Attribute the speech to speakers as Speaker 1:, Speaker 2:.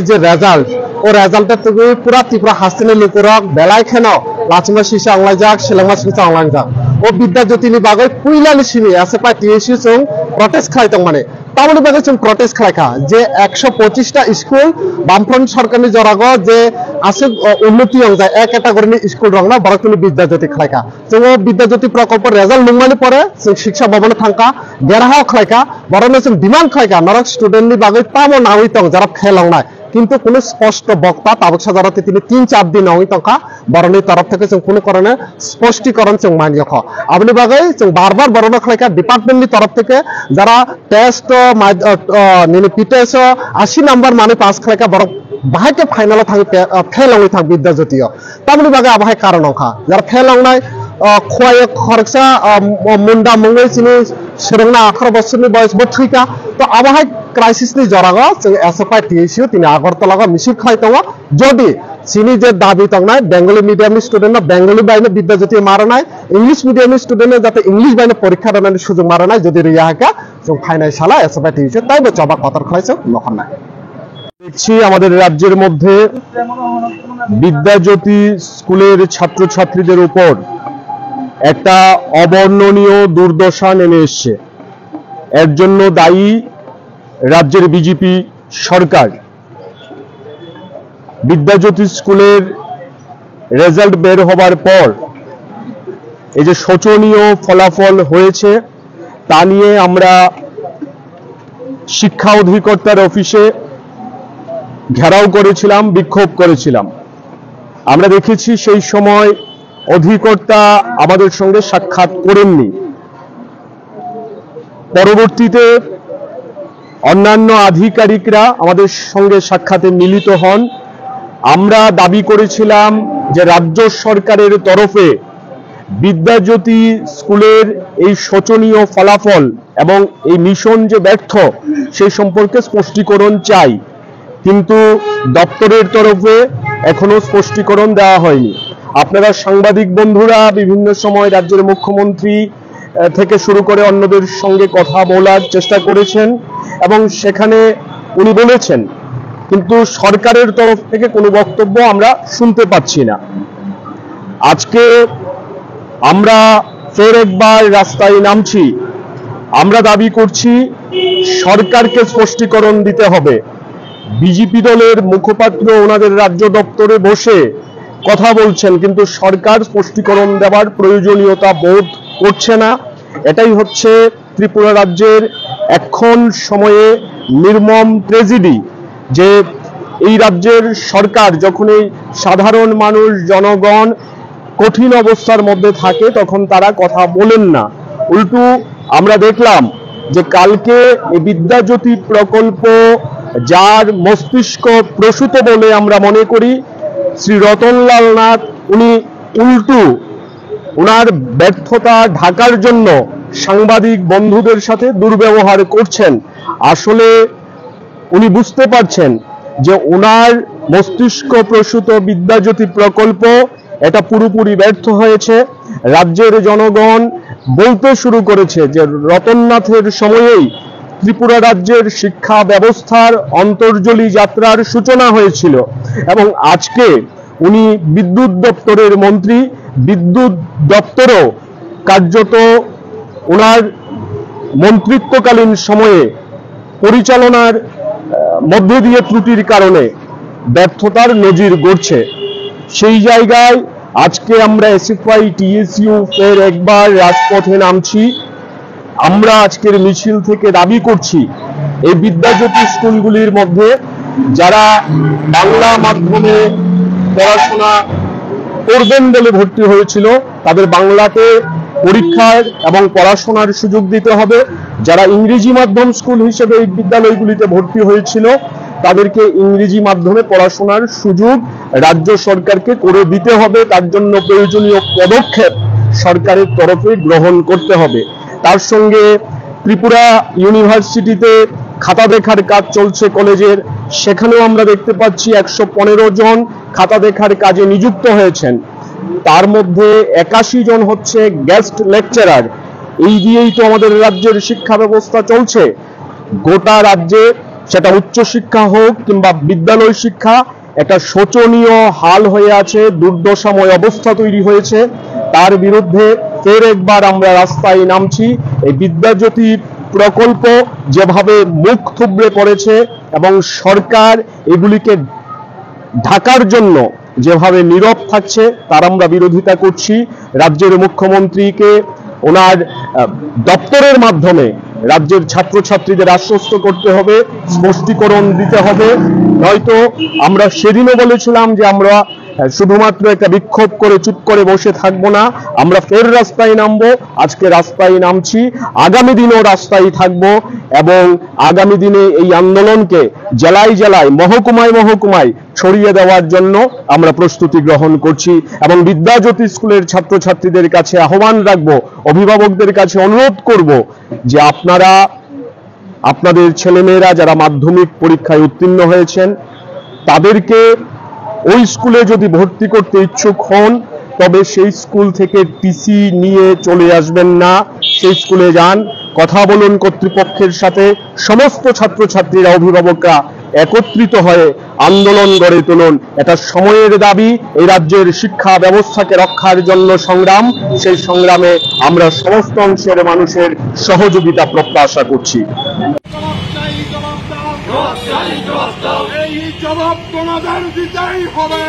Speaker 1: যে রেজাল্ট ও রেজাল্টের থেকে পুরা ত্রিপুরা হাসিনে লোকরক বেলায় খেন লাচিমা শিশা অনলাইন যাক শিলংমা শিশা অনলাইন যাক ও বিদ্যাজ্যোতিনি বাগৈ পুইলানি সিমি আছে পাই টিএসি जों প্রটেস্ট খাইতং মানে তামনি বাগৈ जों প্রটেস্ট খাইখা যে 125টা স্কুল বামফ্রন্ট সরকারनि জরাগ যে আছে উন্নতি যায় এক ক্যাটাগরিनि স্কুল রংনা বরকনি বিদ্যাজ্যোতি খাইখা जों বিদ্যাজ্যোতি প্রকল্প রেজাল্ট নুমানি পরে जों শিক্ষা ভবনে থাকা গেরাহাও খাইখা বরনে जों ডিমান্ড খাইখা নরক স্টুডেন্টनि বাগৈ তামো নাউইতং যারা ফেলংনাय কিন্তু কোনো স্পষ্ট বক্তা তাবক সাজারাতে তিনি 3-4 দিন নাউইতংকা বরনি তরফ থেকে जों কোনো কারণে স্পষ্টীকরণ जों মানিয়খ আপনি বাগৈ जों বারবার বরনা খাইখা ডিপার্টমেন্টनि তরফ থেকে যারা টেস্ট নিনে পিটেস 80 নাম্বার মানে পাস খাইখা বরক বাহাইকে ফাইনাল থাকি ফেলংনি থাক বিদ্যাজ্যোতিও তামনি বাগৈ আবহাই কারণ অখা যারা ফেলংনাय খোয়ায়ে খরচা মুন্ডা মঙ্গৈ চিনি সেরংনা 18 বছরनि বয়স বথैका তো আবহাই ক্রাইসিসनि জরাগ जों एसएफआई टीएसयू তিনি আগরতলা মিছিল খাইতং যদি চিনি যে দাবি তংনাय বেঙ্গলি মিডিয়ামनि স্টুডেন্ট বেঙ্গলি বাইনে বিদ্যাজ্যোতি মারানাय इंग्लिश মিডিয়ামनि স্টুডেন্ট যাতে इंग्लिश বাইনে পরীক্ষা দানের সুযোগ মারানাय যদি রিয়াহাকা जों ফাইনাল শালা एसएफआई टीएसयू তাইবে জবা কতর খাইছে লখনায় দেখছি আমাদের রাজ্যের মধ্যে বিদ্যাজ্যোতি স্কুলের ছাত্রছাত্রীদের উপর একটা অবর্ণনীয় দুর্দশা নেমে এসেছে এর জন্য দায়ী রাজ্যের বিজেপি সরকার বিদ্যাজ্যোতি স্কুলের রেজাল্ট বের হবার পর এই যে শোচনীয় ফলাফল হয়েছে তা নিয়ে আমরা শিক্ষা অধিকর্তার অফিসে ঘেরাও করেছিলাম বিক্ষোভ করেছিলাম আমরা দেখেছি সেই সময় অধিকর্তা আমাদের সঙ্গে সাক্ষাৎ করেননি পরবর্তীতে অন্যান্য আধিকারিকরা আমাদের সঙ্গে সাক্ষাতে মিলিত হন আমরা দাবি করেছিলাম যে রাজ্য সরকারের তরফে বিদ্যাজ্যোতি স্কুলের এই শোচনীয় ফলাফল এবং এই মিশন যে ব্যর্থ সেই সম্পর্কে স্পষ্টীকরণ চাই কিন্তু দপ্তরের তরফে এখনো স্পষ্টীকরণ দেওয়া হয়নি আপনারা সাংবাদিক বন্ধুরা বিভিন্ন সময় রাজ্যের মুখ্যমন্ত্রী থেকে শুরু করে অন্যদের সঙ্গে কথা বলার চেষ্টা করেছেন এবং সেখানে উনি বলেছেন কিন্তু সরকারের তরফ থেকে কোনো বক্তব্য আমরা শুনতে পাচ্ছি না আজকে আমরা ফের একবার রাস্তায় নামছি আমরা দাবি করছি সরকারকে স্পষ্টীকরণ দিতে হবে বিজেপি দলের মুখপাত্র ওনাদের রাজ্য দপ্তরে বসে কথা বলছেন কিন্তু সরকার স্পষ্টীকরণ দেওয়ার প্রয়োজনীয়তা বোধ করছে না এটাই হচ্ছে ত্রিপুরা রাজ্যের এখন সময়ে নির্মম ট্র্যাজেডি যে এই রাজ্যের সরকার যখন এই সাধারণ মানুষ জনগণ কঠিন অবস্থার মধ্যে থাকে তখন তারা কথা বলেন না উল্টো আমরা দেখলাম যে কালকে এই বিদ্যাজ্যোতি প্রকল্প যার মস্তিষ্ক প্রসূত বলে আমরা মনে করি শ্রী রতনলাল নাথ উনি উল্টো ওনার ব্যর্থতা ঢাকার জন্য সাংবাদিক বন্ধুদের সাথে দুর্ব্যবহার করছেন আসলে উনি বুঝতে পারছেন যে ওনার মস্তিষ্ক প্রসূত বিদ্যাজ্যোতি প্রকল্প এটা পুরোপুরি ব্যর্থ হয়েছে রাজ্যের জনগণ বলতে শুরু করেছে যে রতননাথের সময়েই ত্রিপুরা রাজ্যের শিক্ষা ব্যবস্থার অন্তর্জলি যাত্রার সূচনা হয়েছিল এবং আজকে উনি বিদ্যুৎ দপ্তরের মন্ত্রী বিদ্যুৎ দপ্তরও কার্যত ওনার মন্ত্রিত্বকালীন সময়ে পরিচালনার মধ্য দিয়ে ত্রুটির কারণে ব্যর্থতার নজির গড়ছে সেই জায়গায় আজকে আমরা এসএফআই টিএসইউ ফের একবার রাজপথে নামছি আমরা আজকের মিছিল থেকে দাবি করছি এই বিদ্যাজ্যোতি স্কুলগুলির মধ্যে যারা বাংলা মাধ্যমে পড়াশোনা করবেন বলে ভর্তি হয়েছিল তাদের বাংলাতে পরীক্ষার এবং পড়াশোনার সুযোগ দিতে হবে যারা ইংরেজি মাধ্যম স্কুল হিসেবে এই বিদ্যালয়গুলিতে ভর্তি হয়েছিল তাদেরকে ইংরেজি মাধ্যমে পড়াশোনার সুযোগ রাজ্য সরকারকে করে দিতে হবে তার জন্য প্রয়োজনীয় পদক্ষেপ সরকারের তরফে গ্রহণ করতে হবে তার সঙ্গে ত্রিপুরা ইউনিভার্সিটিতে খাতা দেখার কাজ চলছে কলেজের সেখানেও আমরা দেখতে পাচ্ছি 115 জন খাতা দেখার কাজে নিযুক্ত হয়েছেন তার মধ্যে 81 জন হচ্ছে গেস্ট লেকচারার এই দিয়েই তো আমাদের রাজ্যের শিক্ষা ব্যবস্থা চলছে গোটা রাজ্যে সেটা উচ্চশিক্ষা হোক কিংবা বিদ্যালয় শিক্ষা একটা শোচনীয় হাল হয়ে আছে, দুর্দশাময় অবস্থা তৈরি হয়েছে। তার বিরুদ্ধে ফের একবার আমরা রাস্তায় নামছি। এই বিদ্যাজ্যোতি প্রকল্প যেভাবে মুখ থুবড়ে পড়েছে এবং সরকার এগুলিকে ঢাকার জন্য যেভাবে নীরব থাকছে তার আমরা বিরোধিতা করছি। রাজ্যের মুখ্যমন্ত্রীকে ওনার দপ্তরের মাধ্যমে রাজ্যের ছাত্রছাত্রীদের আশ্বস্ত করতে হবে, স্পষ্টীকরণ দিতে হবে। নয়তো আমরা সেদিনও বলেছিলাম যে আমরা শুধুমাত্র একটা বিক্ষোভ করে চুপ করে বসে থাকবো না, আমরা ফের রাস্তায় নামবো। আজকে রাস্তায় নামছি, আগামী দিনেও রাস্তায় থাকবো এবং আগামী দিনে এই আন্দোলনকে জেলায় জেলায় মহকুমায় মহকুমায় ছড়িয়ে দেওয়ার জন্য আমরা প্রস্তুতি গ্রহণ করছি এবং বিদ্যাজ্যোতি স্কুলের ছাত্রছাত্রীদের কাছে আহ্বান রাখবো, অভিভাবকদের কাছে অনুরোধ করব যে আপনারা আপনাদের ছেলেমেয়েরা যারা মাধ্যমিক পরীক্ষায় উত্তীর্ণ হয়েছেন তাদেরকে ওই স্কুলে যদি ভর্তি করতে ইচ্ছুক হন তবে সেই স্কুল থেকে টিসি নিয়ে চলে আসবেন না, সেই স্কুলে যান, কথা বলুন কর্তৃপক্ষের সাথে। সমস্ত ছাত্রছাত্রীরা অভিভাবকরা একত্রিত হয়ে আন্দোলন গড়ে তুলুন। এটা সময়ের দাবি, এই রাজ্যের শিক্ষা ব্যবস্থাকে রক্ষার জন্য সংগ্রাম। সেই সংগ্রামে আমরা সমস্ত অংশের মানুষের সহযোগিতা প্রত্যাশা করছি।
Speaker 2: এই জবাব তোমাদের দিতেই হবে।